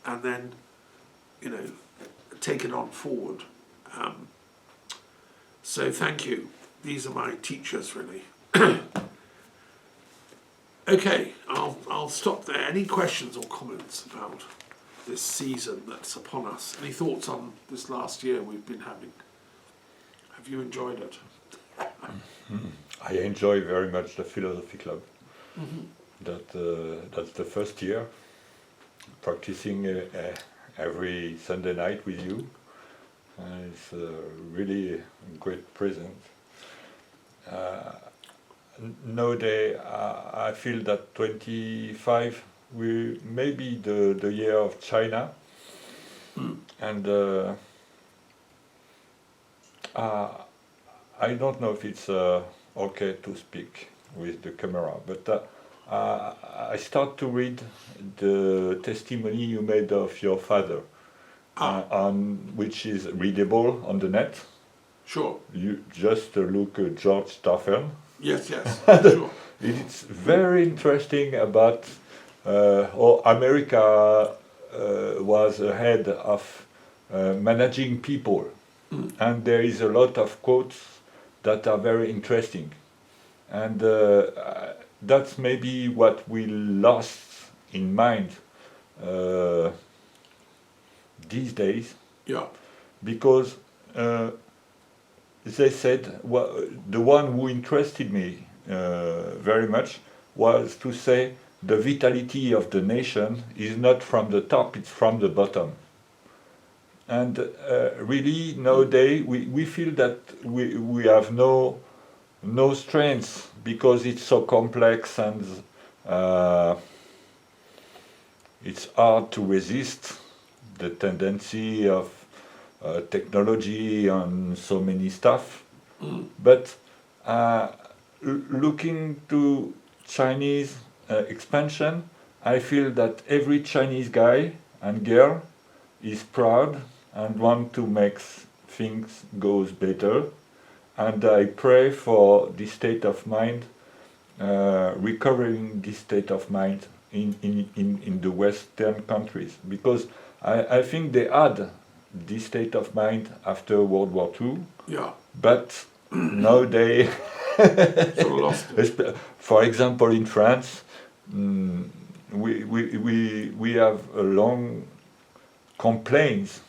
and then, take it on forward. So thank you. These are my teachers, really. Okay, I'll stop there. Any questions or comments about this season that's upon us? Any thoughts on this last year we've been having? Have you enjoyed it? I enjoy very much the Philosophy Club. That's the first year practicing every Sunday night with you. It's really a great present. Nowadays, I feel that 25 will maybe the year of China, and I don't know if it's okay to speak with the camera, but I start to read the testimony you made of your father, which is readable on the net. Sure. You just look at George Staffen. Yes, sure. It's very interesting about how America was ahead of managing people. And there is a lot of quotes that are very interesting. And that's maybe what we lost in mind these days. Yeah. Because they said, the one who interested me very much was to say the vitality of the nation is not from the top, it's from the bottom. And really nowadays we feel that we have no strength because it's so complex and it's hard to resist the tendency of technology and so many stuff. But looking to Chinese expansion, I feel that every Chinese guy and girl is proud and want to make things goes better. And I pray for this state of mind, recovering this state of mind in the Western countries, because I think they had this state of mind after World War II. Yeah. But now they, Sort of lost it. for example, in France, we have a long complaints,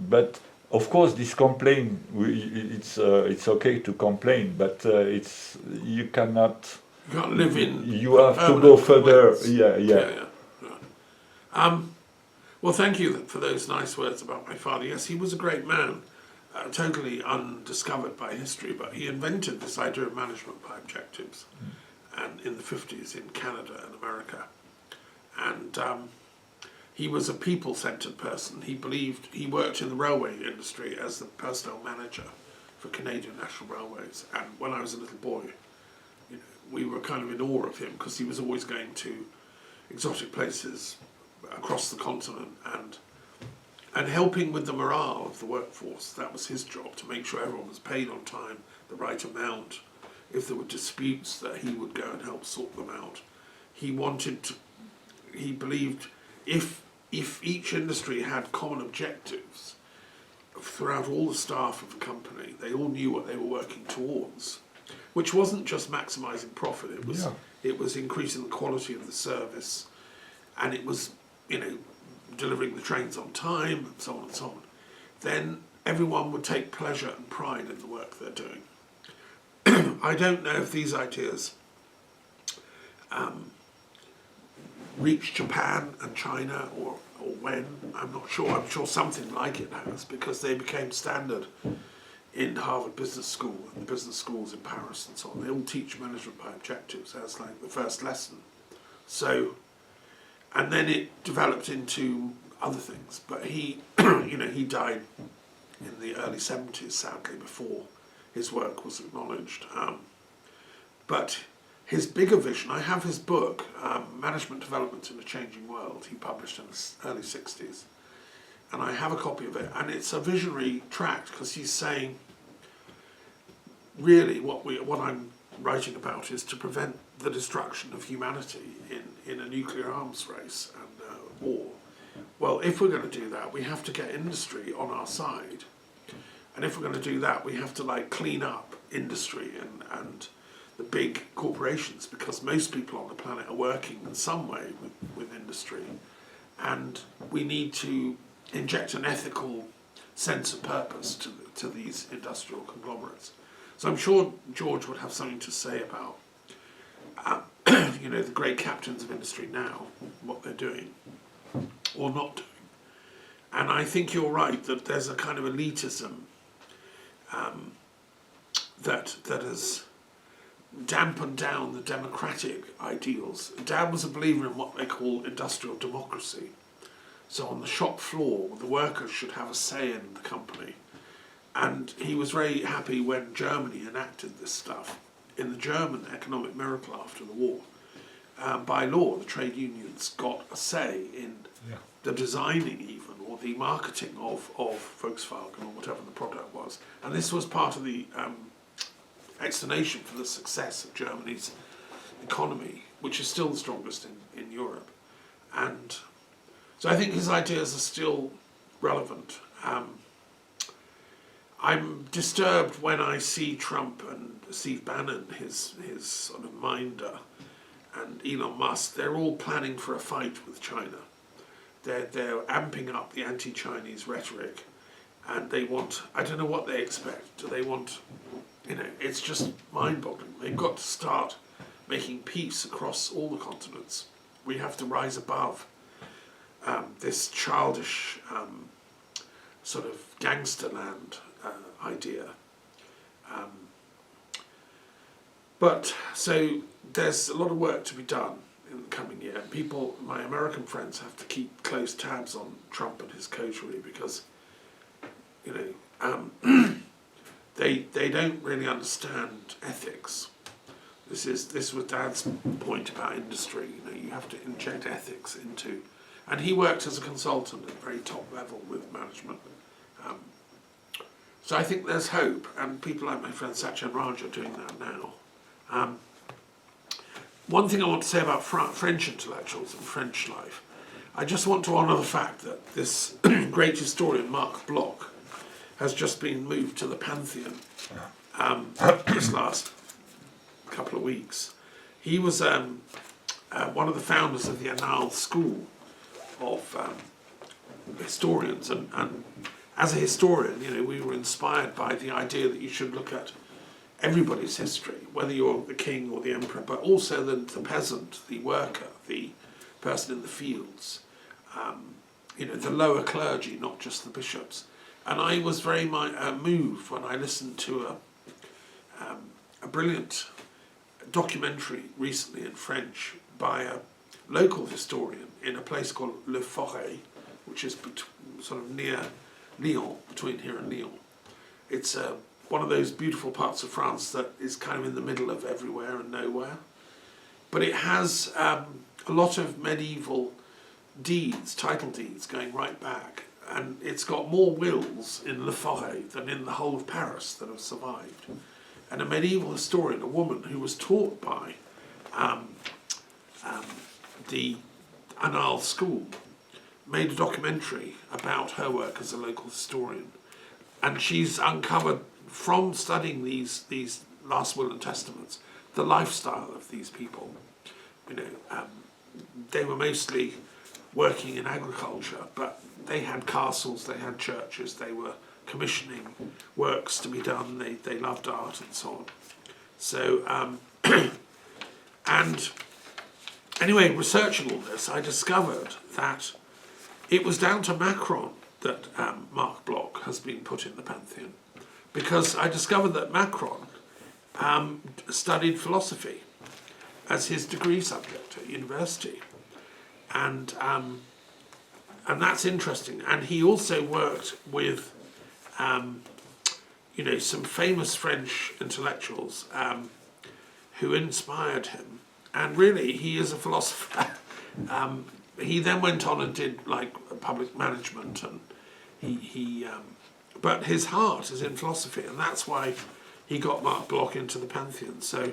but of course this complaint it's okay to complain, but you cannot. You can't live in. You have to go further. Yeah. Well, thank you for those nice words about my father. Yes, he was a great man, totally undiscovered by history, but he invented this idea of management by objectives, and in the 50s in Canada and America, and he was a people-centered person. He worked in the railway industry as the personnel manager for Canadian National Railways, and when I was a little boy, we were kind of in awe of him because he was always going to exotic places across the continent and helping with the morale of the workforce. That was his job, to make sure everyone was paid on time, the right amount. If there were disputes, that he would go and help sort them out. He believed if each industry had common objectives throughout all the staff of the company, they all knew what they were working towards, which wasn't just maximizing profit, it was increasing the quality of the service, and it was delivering the trains on time, and so on and so on. Then everyone would take pleasure and pride in the work they're doing. I don't know if these ideas reach Japan and China or when, I'm not sure. I'm sure something like it has, because they became standard in Harvard Business School and the business schools in Paris and so on. They all teach management by objectives as like the first lesson. So, and then it developed into other things. But he, he died in the early 70s, sadly, before his work was acknowledged. But his bigger vision, I have his book, Management Development in a Changing World, he published in the early 60s. And I have a copy of it, and it's a visionary tract, because he's saying, really, what I'm writing about is to prevent the destruction of humanity in a nuclear arms race and war, well, if we're going to do that, we have to get industry on our side. And if we're going to do that, we have to like clean up industry and the big corporations, because most people on the planet are working in some way with industry. And we need to inject an ethical sense of purpose to these industrial conglomerates. So I'm sure George would have something to say about the great captains of industry now, what they're doing or not doing. And I think you're right that there's a kind of elitism that has dampened down the democratic ideals. Dad was a believer in what they call industrial democracy. So on the shop floor, the workers should have a say in the company. And he was very happy when Germany enacted this stuff. In the German economic miracle after the war, by law, the trade unions got a say in the designing even, or the marketing of Volkswagen or whatever the product was. And this was part of the explanation for the success of Germany's economy, which is still the strongest in Europe. And so I think his ideas are still relevant. I'm disturbed when I see Trump and Steve Bannon, his sort of minder, and Elon Musk. They're all planning for a fight with China. They're amping up the anti-Chinese rhetoric, and they want, I don't know what they expect. Do they want, it's just mind-boggling. They've got to start making peace across all the continents. We have to rise above this childish sort of gangster land idea. But so there's a lot of work to be done in the coming year. People, my American friends, have to keep close tabs on Trump and his coterie, because they don't really understand ethics. This was Dad's point about industry. You have to inject ethics into, and he worked as a consultant at very top level with management. So I think there's hope, and people like my friend Sachin Raj are doing that now. One thing I want to say about French intellectuals and French life, I just want to honour the fact that this great historian, Marc Bloch, has just been moved to the Pantheon this last couple of weeks. He was one of the founders of the Annales School of historians, and as a historian, we were inspired by the idea that you should look at everybody's history, whether you're the king or the emperor, but also the peasant, the worker, the person in the fields, the lower clergy, not just the bishops. And I was very moved when I listened to a brilliant documentary recently in French by a local historian in a place called Le Forêt, which is sort of near Lyon, between here and Lyon. It's one of those beautiful parts of France that is kind of in the middle of everywhere and nowhere. But it has a lot of medieval deeds, title deeds, going right back. And it's got more wills in Le Forêt than in the whole of Paris that have survived. And a medieval historian, a woman who was taught by the Annales School, made a documentary about her work as a local historian. And she's uncovered, from studying these last will and testaments, the lifestyle of these people. They were mostly working in agriculture, but they had castles, they had churches, they were commissioning works to be done, they loved art and so on. So, and anyway, researching all this, I discovered that it was down to Macron that Marc Bloch has been put in the Pantheon, because I discovered that Macron studied philosophy as his degree subject at university, and that's interesting. And he also worked with some famous French intellectuals who inspired him, and really he is a philosopher. He then went on and did public management, and but his heart is in philosophy, and that's why he got Marc Bloch into the Pantheon. So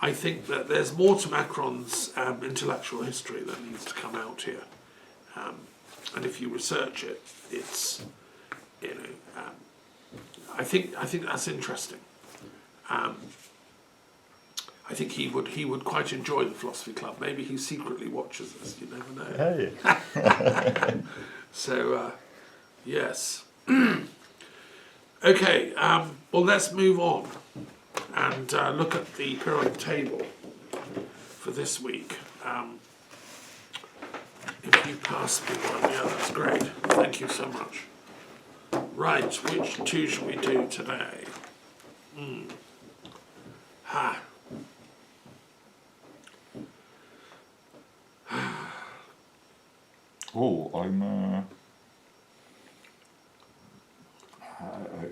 I think that there's more to Macron's intellectual history that needs to come out here. and if you research it, it's, you know, I think that's interesting. I think he would quite enjoy the Philosophy Club. Maybe he secretly watches us. You never know. Hey. So, yes. Okay. Well, let's move on and look at the periodic table for this week. If you pass me one, yeah, that's great. Thank you so much. Right, which two shall we do today? Oh, I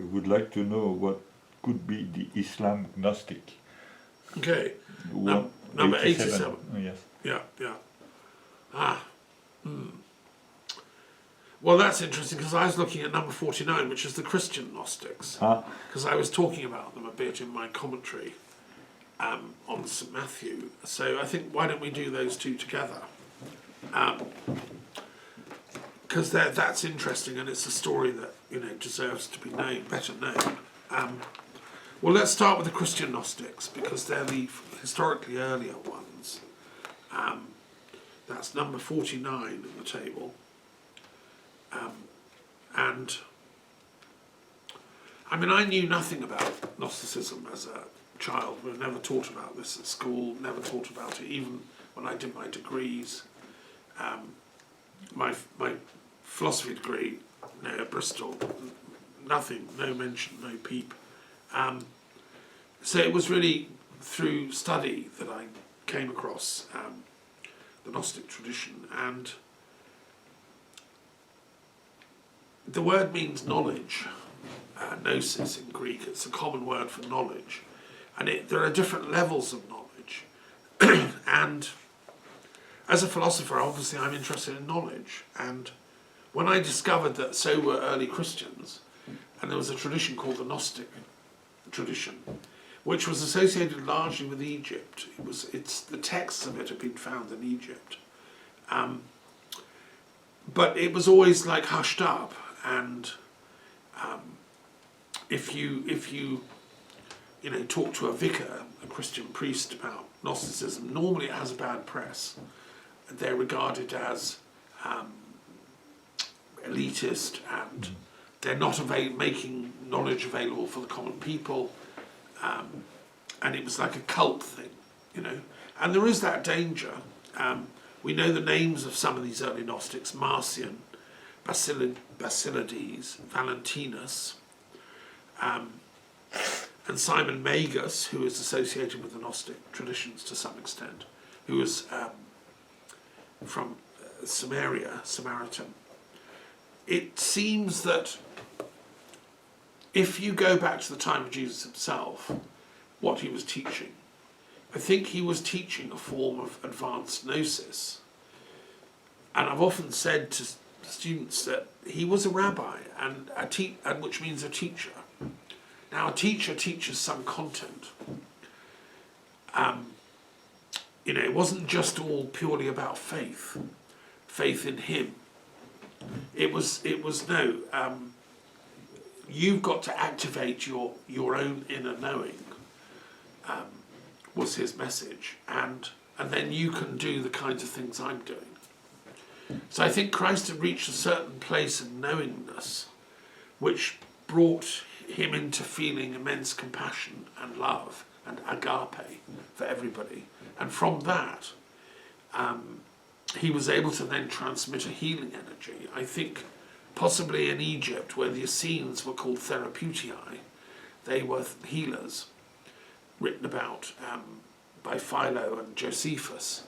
would like to know what could be the Islam Gnostic. Okay. One- Number 87. Oh, yes. Yeah. Well, that's interesting because I was looking at number 49, which is the Christian Gnostics, because I was talking about them a bit in my commentary on St. Matthew. So I think, why don't we do those two together? Because that's interesting, and it's a story that, you know, deserves to be known, better known. Well, let's start with the Christian Gnostics, because they're the historically earlier ones. That's number 49 in the table. And I mean, I knew nothing about Gnosticism as a child. We were never taught about this at school, never taught about it, even when I did my degrees. My philosophy degree, at Bristol, nothing, no mention, no peep. So it was really through study that I came across the Gnostic tradition, and the word means knowledge, gnosis in Greek. It's a common word for knowledge, and there are different levels of knowledge. And as a philosopher, obviously I'm interested in knowledge, and when I discovered that so were early Christians, and there was a tradition called the Gnostic tradition, which was associated largely with Egypt. The texts of it have been found in Egypt, but it was always like hushed up. And if you talk to a vicar, a Christian priest, about Gnosticism, normally it has a bad press. They're regarded as elitist, and they're not making knowledge available for the common people. And it was like a cult thing, And there is that danger. We know the names of some of these early Gnostics: Marcion, Basilides, Valentinus, and Simon Magus, who is associated with the Gnostic traditions to some extent, who was from Samaritan. It seems that if you go back to the time of Jesus himself, what he was teaching, I think he was teaching a form of advanced gnosis. And I've often said to students that he was a rabbi, and which means a teacher. Now, a teacher teaches some content. It wasn't just all purely about faith in him. It was no. You've got to activate your own inner knowing. Was his message, and then you can do the kinds of things I'm doing. So I think Christ had reached a certain place of knowingness, which brought him into feeling immense compassion and love and agape for everybody. And from that, he was able to then transmit a healing energy. I think possibly in Egypt, where the Essenes were called Therapeutae, they were healers, written about by Philo and Josephus.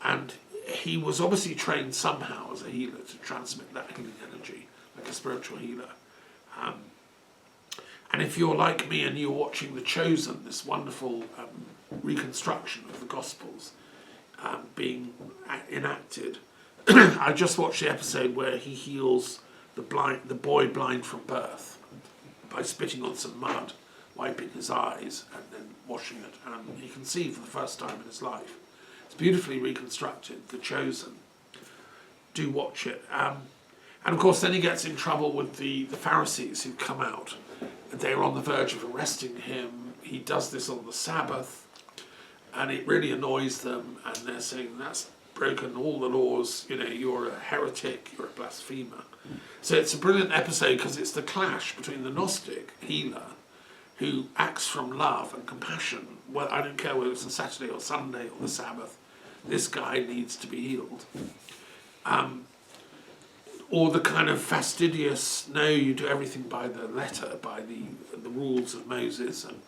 And he was obviously trained somehow as a healer to transmit that healing energy, like a spiritual healer. And if you're like me and you're watching The Chosen, this wonderful reconstruction of the Gospels being enacted, I just watched the episode where he heals the boy blind from birth by spitting on some mud, wiping his eyes, and then washing it, and he can see for the first time in his life. It's beautifully reconstructed, The Chosen. do watch it. And of course, then he gets in trouble with the Pharisees who come out. They're on the verge of arresting him. He does this on the Sabbath, and it really annoys them. And they're saying, that's broken all the laws. You know, you're a heretic, you're a blasphemer. So it's a brilliant episode because it's the clash between the Gnostic healer, who acts from love and compassion. Well, I don't care whether it's a Saturday or Sunday or the Sabbath. This guy needs to be healed. Or the kind of fastidious, no, you do everything by the letter, by the rules of Moses, and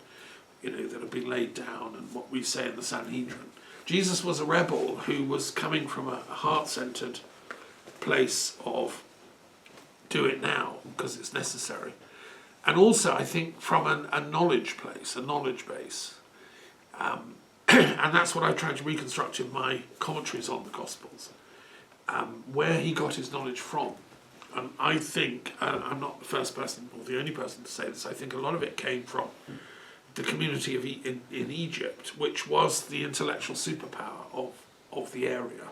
you know that have been laid down, and what we say in the Sanhedrin. Jesus was a rebel who was coming from a heart-centered place of do it now because it's necessary, and also I think from a knowledge place, a knowledge base, and that's what I tried to reconstruct in my commentaries on the Gospels. Where he got his knowledge from. And I think, I'm not the first person or the only person to say this, I think a lot of it came from the community in Egypt, which was the intellectual superpower of the area.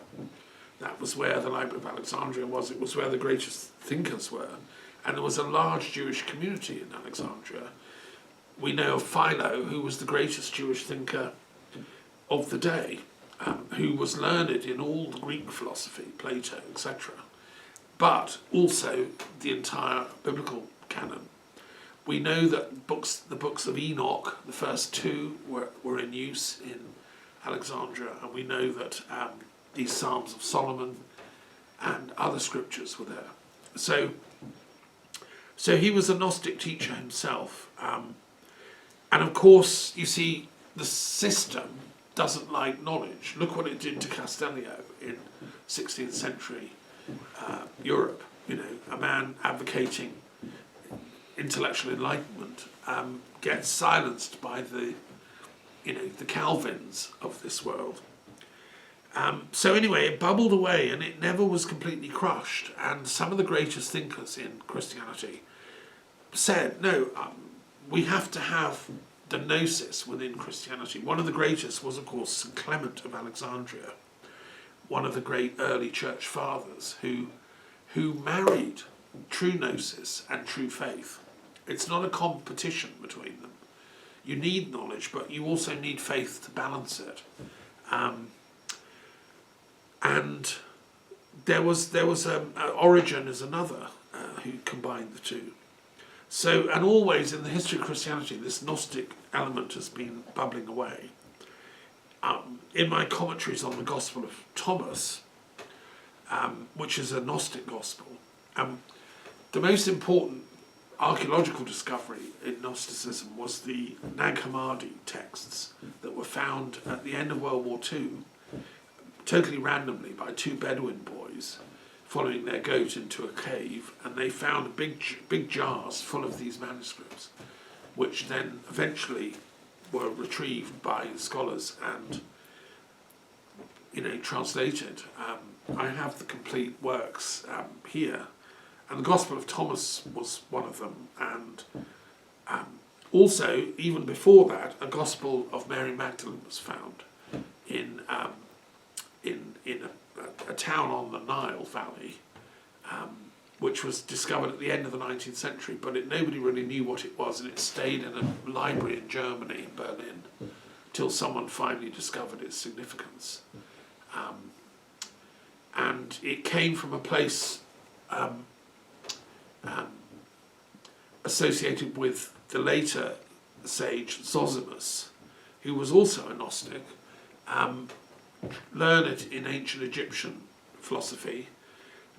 That was where the Library of Alexandria was, it was where the greatest thinkers were. And there was a large Jewish community in Alexandria. We know of Philo, who was the greatest Jewish thinker of the day. Who was learned in all the Greek philosophy, Plato, etc., but also the entire biblical canon. We know that the books of Enoch, the first two, were in use in Alexandria, and we know that these Psalms of Solomon and other scriptures were there. So he was a Gnostic teacher himself, and of course, you see, the system doesn't like knowledge. Look what it did to Castellio in 16th century Europe. You know, a man advocating intellectual enlightenment gets silenced by the Calvins of this world. So anyway, it bubbled away and it never was completely crushed. And some of the greatest thinkers in Christianity said, no, we have to have the gnosis within Christianity. One of the greatest was, of course, St. Clement of Alexandria, one of the great early church fathers who married true gnosis and true faith. It's not a competition between them. You need knowledge, but you also need faith to balance it. And there was Origen as another who combined the two. So, and always in the history of Christianity, this Gnostic element has been bubbling away. In my commentaries on the Gospel of Thomas, which is a Gnostic gospel, the most important archaeological discovery in Gnosticism was the Nag Hammadi texts that were found at the end of World War II, totally randomly by two Bedouin boys following their goat into a cave, and they found big jars full of these manuscripts, which then eventually were retrieved by scholars and translated. I have the complete works here, and the Gospel of Thomas was one of them, and also even before that, a Gospel of Mary Magdalene was found in a town on the Nile Valley, which was discovered at the end of the 19th century, but nobody really knew what it was, and it stayed in a library in Germany, in Berlin, till someone finally discovered its significance. And it came from a place associated with the later sage Zosimus, who was also a Gnostic, learned in ancient Egyptian philosophy,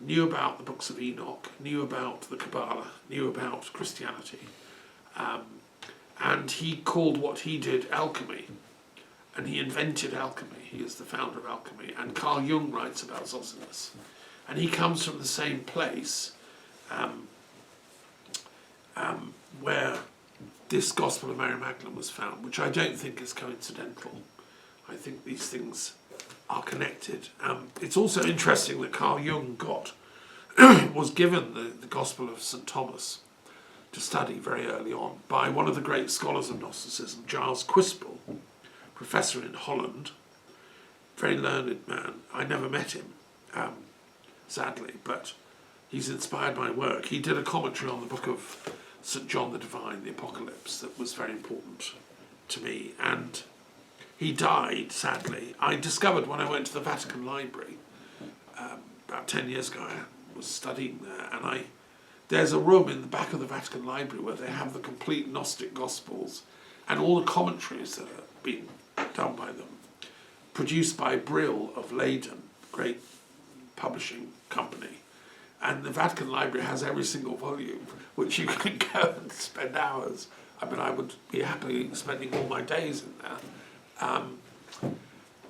knew about the books of Enoch, knew about the Kabbalah, knew about Christianity, and he called what he did alchemy, and he invented alchemy. He is the founder of alchemy, and Carl Jung writes about Zosimus, and he comes from the same place where this Gospel of Mary Magdalene was found, which I don't think is coincidental. I think these things are connected. It's also interesting that Carl Jung was given the Gospel of St. Thomas to study very early on by one of the great scholars of Gnosticism, Giles Quispel, professor in Holland, very learned man. I never met him, sadly, but he's inspired my work. He did a commentary on the book of St. John the Divine, the Apocalypse, that was very important to me, and he died, sadly. I discovered when I went to the Vatican Library, about 10 years ago, I was studying there, and there's a room in the back of the Vatican Library where they have the complete Gnostic Gospels and all the commentaries that have been done by them, produced by Brill of Leyden, great publishing company. And the Vatican Library has every single volume, which you can go and spend hours. I mean, I would be happily spending all my days in there.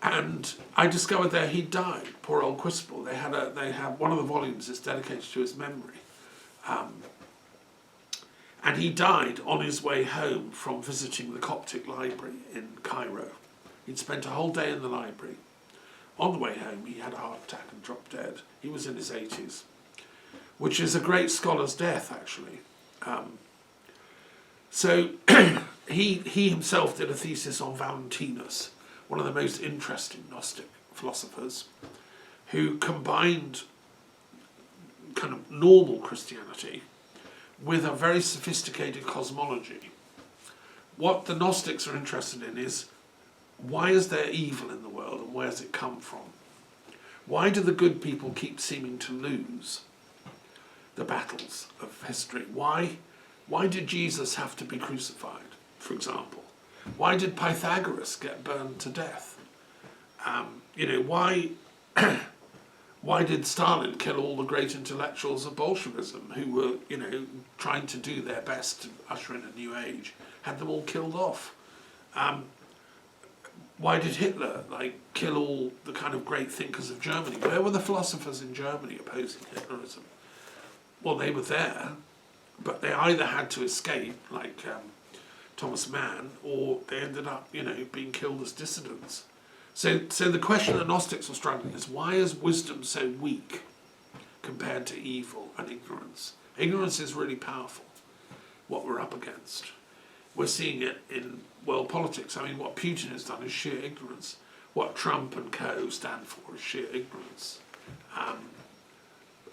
And I discovered there he died, poor old Crispell. They have one of the volumes is dedicated to his memory. And he died on his way home from visiting the Coptic library in Cairo. He'd spent a whole day in the library. On the way home, he had a heart attack and dropped dead. He was in his 80s, which is a great scholar's death, actually. So he himself did a thesis on Valentinus, one of the most interesting Gnostic philosophers, who combined kind of normal Christianity with a very sophisticated cosmology. What the Gnostics are interested in is, why is there evil in the world and where does it come from? Why do the good people keep seeming to lose the battles of history? Why did Jesus have to be crucified, for example? Why did Pythagoras get burned to death? Why did Stalin kill all the great intellectuals of Bolshevism who were, trying to do their best to usher in a new age? Had them all killed off. Why did Hitler kill all the kind of great thinkers of Germany? Where were the philosophers in Germany opposing Hitlerism? Well, they were there, but they either had to escape, like Thomas Mann, or they ended up, being killed as dissidents. So the question the Gnostics are struggling is, why is wisdom so weak compared to evil and ignorance? Ignorance is really powerful, what we're up against. We're seeing it in world politics. I mean, what Putin has done is sheer ignorance. What Trump and co stand for is sheer ignorance.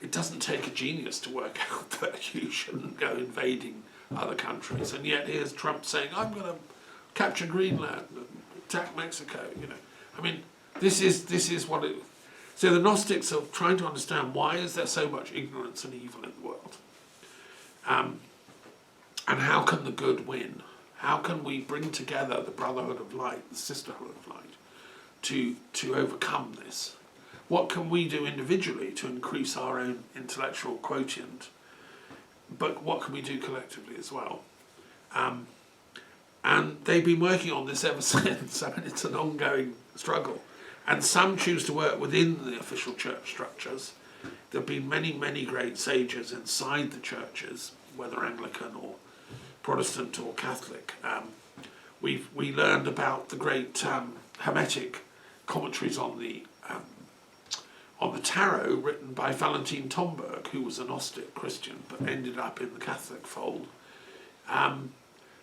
It doesn't take a genius to work out that you shouldn't go invading other countries. And yet here's Trump saying, I'm going to capture Greenland and attack Mexico, I mean, this is what it... So the Gnostics are trying to understand, why is there so much ignorance and evil in the world? And how can the good win? How can we bring together the brotherhood of light, the sisterhood of light, to overcome this? What can we do individually to increase our own intellectual quotient? But what can we do collectively as well? And they've been working on this ever since. I mean, it's an ongoing struggle. And some choose to work within the official church structures. There have been many, many great sages inside the churches, whether Anglican or Protestant or Catholic. We learned about the great Hermetic commentaries on the Tarot written by Valentin Tomberg, who was a Gnostic Christian but ended up in the Catholic fold.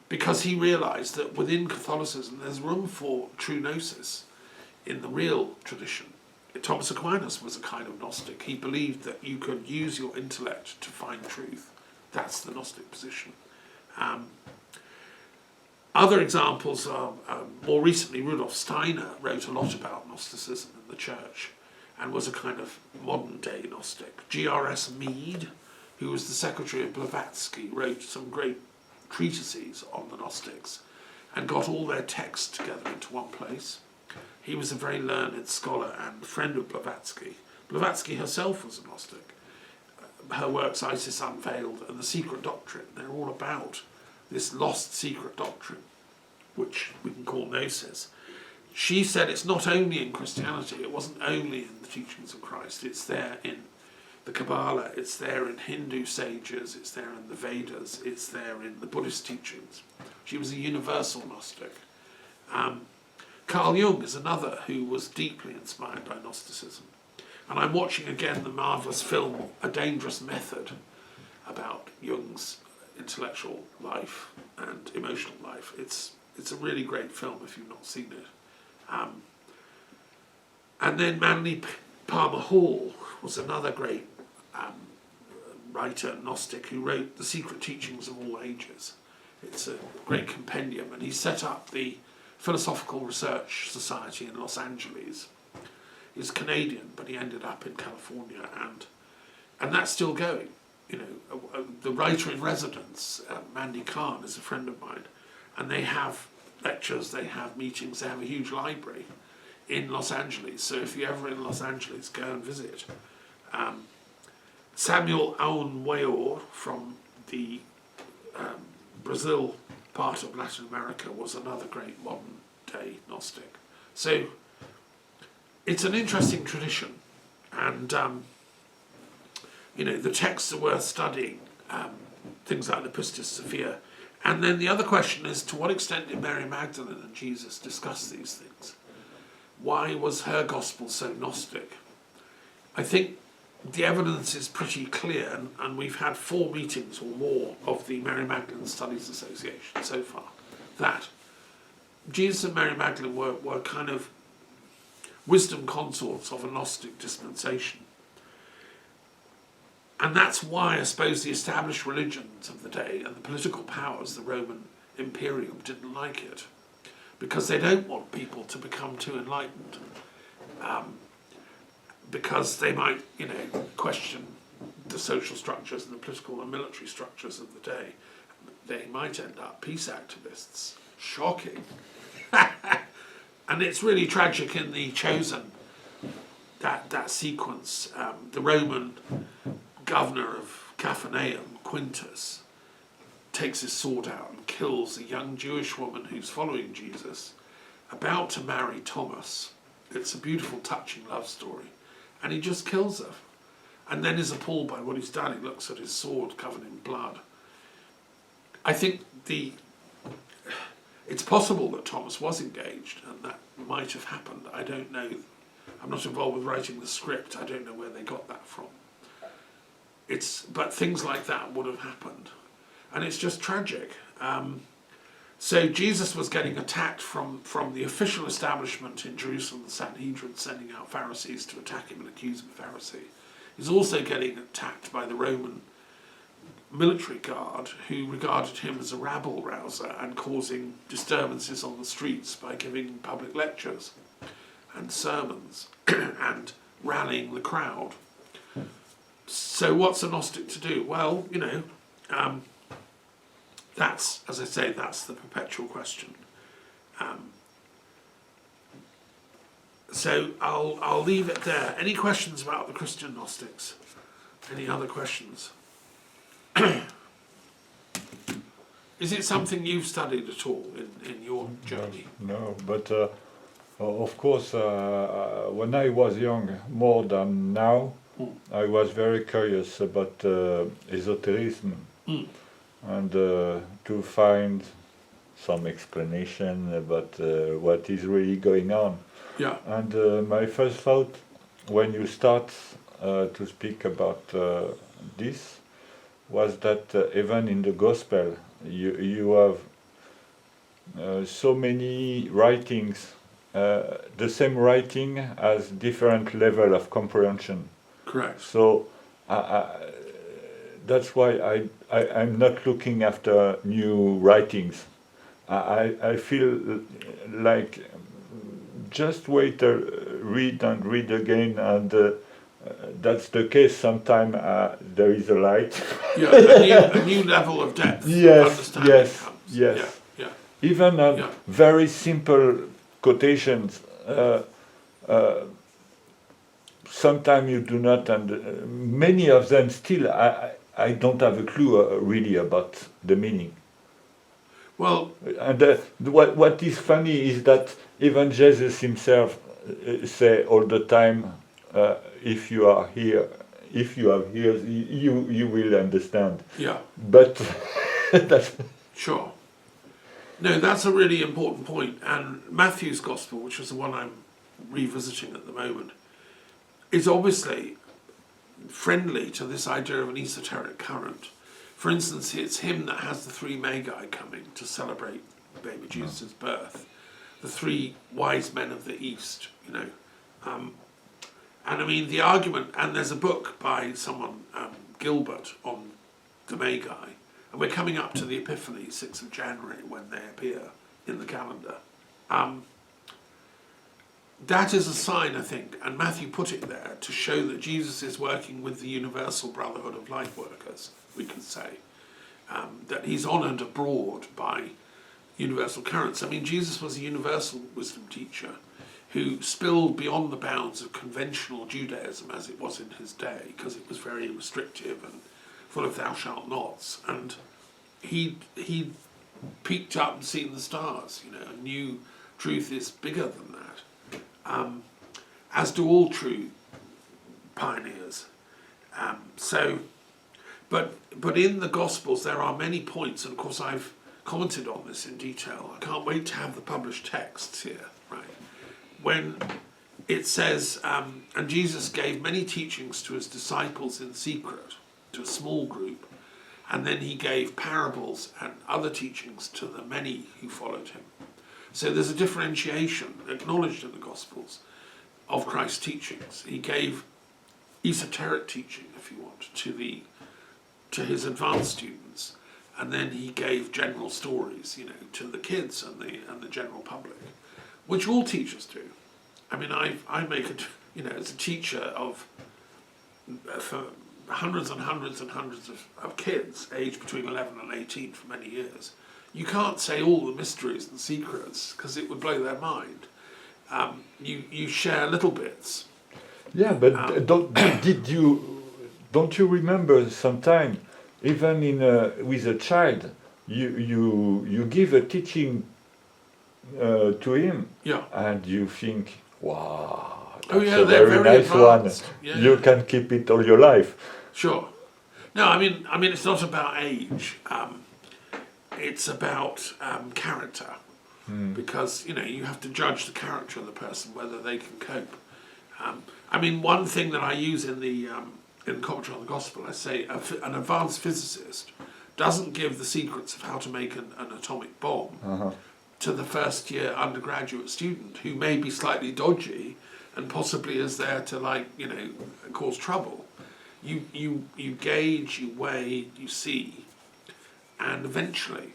Because he realised that within Catholicism there's room for true gnosis in the real tradition. Thomas Aquinas was a kind of Gnostic. He believed that you could use your intellect to find truth. That's the Gnostic position. Other examples are, more recently, Rudolf Steiner wrote a lot about Gnosticism in the church and was a kind of modern-day Gnostic. G.R.S. Mead, who was the secretary of Blavatsky, wrote some great treatises on the Gnostics and got all their texts together into one place. He was a very learned scholar and friend of Blavatsky. Blavatsky herself was a Gnostic. Her works, Isis Unveiled and The Secret Doctrine, they're all about this lost secret doctrine, which we can call gnosis. She said it's not only in Christianity, it wasn't only in the teachings of Christ, it's there in the Kabbalah, it's there in Hindu sages, it's there in the Vedas, it's there in the Buddhist teachings. She was a universal Gnostic. Carl Jung is another who was deeply inspired by Gnosticism. And I'm watching again the marvellous film A Dangerous Method about Jung's intellectual life and emotional life. It's a really great film if you've not seen it. And then Manly Palmer Hall was another great writer, Gnostic, who wrote The Secret Teachings of All Ages. It's a great compendium, and he set up the Philosophical Research Society in Los Angeles. He's Canadian, but he ended up in California, and that's still going. You know, the writer in residence, Mandy Kahn, is a friend of mine, and they have lectures, they have meetings, they have a huge library in Los Angeles. So if you're ever in Los Angeles, go and visit. Samuel Aoun-Weor from the Brazil part of Latin America was another great modern day Gnostic. So it's an interesting tradition, and you know, the texts are worth studying, things like the Pistis Sophia. And then the other question is, to what extent did Mary Magdalene and Jesus discuss these things? Why was her gospel so Gnostic? I think the evidence is pretty clear, and we've had 4 meetings or more of the Mary Magdalene Studies Association so far, that Jesus and Mary Magdalene were kind of wisdom consorts of a Gnostic dispensation. And that's why, I suppose, the established religions of the day and the political powers, the Roman Imperium, didn't like it. Because they don't want people to become too enlightened. Because they might, you know, question the social structures and the political and military structures of the day. They might end up peace activists. Shocking. And it's really tragic in The Chosen, that sequence. The Roman governor of Capharnaum, Quintus, takes his sword out and kills a young Jewish woman who's following Jesus, about to marry Thomas. It's a beautiful, touching love story. And he just kills her. And then is appalled by what he's done. He looks at his sword covered in blood. I think it's possible that Thomas was engaged, and that might have happened. I don't know. I'm not involved with writing the script. I don't know where they got that from. But things like that would have happened. And it's just tragic. So Jesus was getting attacked from the official establishment in Jerusalem, the Sanhedrin, sending out Pharisees to attack him and accuse him of heresy. He's also getting attacked by the Roman military guard, who regarded him as a rabble-rouser and causing disturbances on the streets by giving public lectures and sermons and rallying the crowd. So what's a Gnostic to do? Well, you know, that's, as I say, that's the perpetual question. So I'll leave it there. Any questions about the Christian Gnostics? Any other questions? Is it something you've studied at all in your journey? No, but of course, when I was young, more than now, I was very curious about esotericism and to find some explanation about what is really going on. Yeah. And my first thought, when you start to speak about this, was that even in the Gospel, you have so many writings, the same writing has different level of comprehension. Correct. So that's why I'm not looking after new writings. I feel like just wait, read and read again, and that's the case. Sometimes there is a light. Yeah, a new level of depth. Yes, yes, comes. yes. Yeah. Even very simple quotations. Sometimes you do not, and many of them still, I don't have a clue really about the meaning. Well, and what is funny is that even Jesus himself say all the time, if you are here, if you have ears, you will understand. Yeah. But that's sure. No, that's a really important point. And Matthew's Gospel, which is the one I'm revisiting at the moment, is obviously friendly to this idea of an esoteric current. For instance, it's him that has the 3 Magi coming to celebrate baby Jesus' birth, the 3 wise men of the East, you know. And I mean, the argument, and there's a book by someone, Gilbert, on the Magi, and we're coming up to the Epiphany, 6th of January, when they appear in the calendar. That is a sign, I think, and Matthew put it there, to show that Jesus is working with the universal brotherhood of light workers, we can say. That he's honoured abroad by universal currents. I mean, Jesus was a universal wisdom teacher who spilled beyond the bounds of conventional Judaism as it was in his day, because it was very restrictive and full of thou shalt nots. And he peeked up and seen the stars, and knew truth is bigger than that, as do all true pioneers. But in the Gospels there are many points, and of course I've commented on this in detail. I can't wait to have the published texts here, right? When it says, and Jesus gave many teachings to his disciples in secret, to a small group, and then he gave parables and other teachings to the many who followed him. So there's a differentiation acknowledged in the Gospels of Christ's teachings. He gave esoteric teaching, if you want, to his advanced students, and then he gave general stories, to the kids and the general public, which all teachers do. I mean, I make it, as a teacher for hundreds and hundreds and hundreds of kids aged between 11 and 18 for many years. You can't say all the mysteries and secrets because it would blow their mind. You share little bits. Yeah, but don't you remember sometime, even with a child, you give a teaching to him, Yeah. and you think, wow, that's they're a very nice advanced. one. Yeah, You can keep it all your life. Sure. No, I mean, it's not about age. It's about character, because you have to judge the character of the person, whether they can cope. I mean, one thing that I use in the commentary on the Gospel, I say an advanced physicist doesn't give the secrets of how to make an atomic bomb to the first year undergraduate student who may be slightly dodgy and possibly is there to cause trouble. You gauge, you weigh, you see, and eventually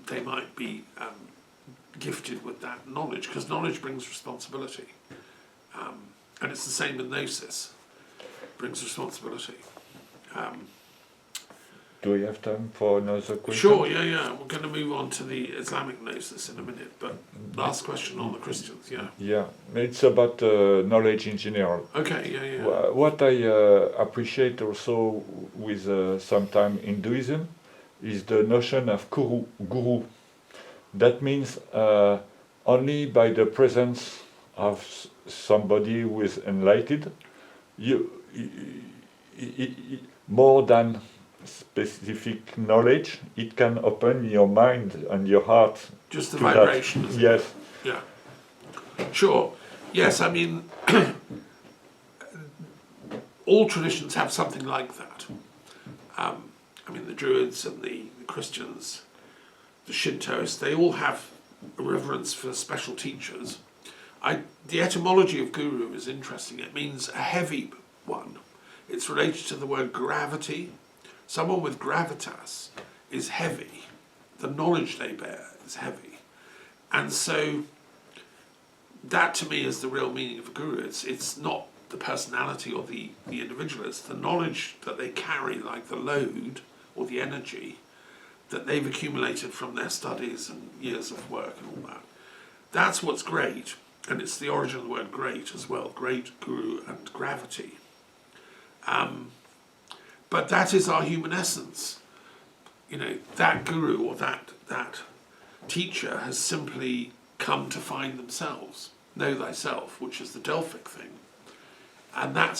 they might be gifted with that knowledge, because knowledge brings responsibility. And it's the same with gnosis, brings responsibility. Do we have time for another question? Sure, yeah. We're going to move on to the Islamic gnosis in a minute, but last question on the Christians, yeah. Yeah, it's about knowledge in general. Okay, yeah. What I appreciate also with sometime Hinduism is the notion of guru. That means only by the presence of somebody who is enlightened, more than specific knowledge, it can open your mind and your heart. Just the to vibration. That. Yes. Yeah. Sure. Yes, I mean, all traditions have something like that. I mean, the Druids and the Christians, the Shintoists, they all have a reverence for special teachers. The etymology of guru is interesting. It means a heavy one. It's related to the word gravity. Someone with gravitas is heavy. The knowledge they bear is heavy. And so that to me is the real meaning of a guru. It's not the personality or the individual, it's the knowledge that they carry, like the load or the energy that they've accumulated from their studies and years of work and all that. That's what's great, and it's the origin of the word great as well, great, guru, and gravity. But that is our human essence. That guru or that teacher has simply come to find themselves, know thyself, which is the Delphic thing. And that's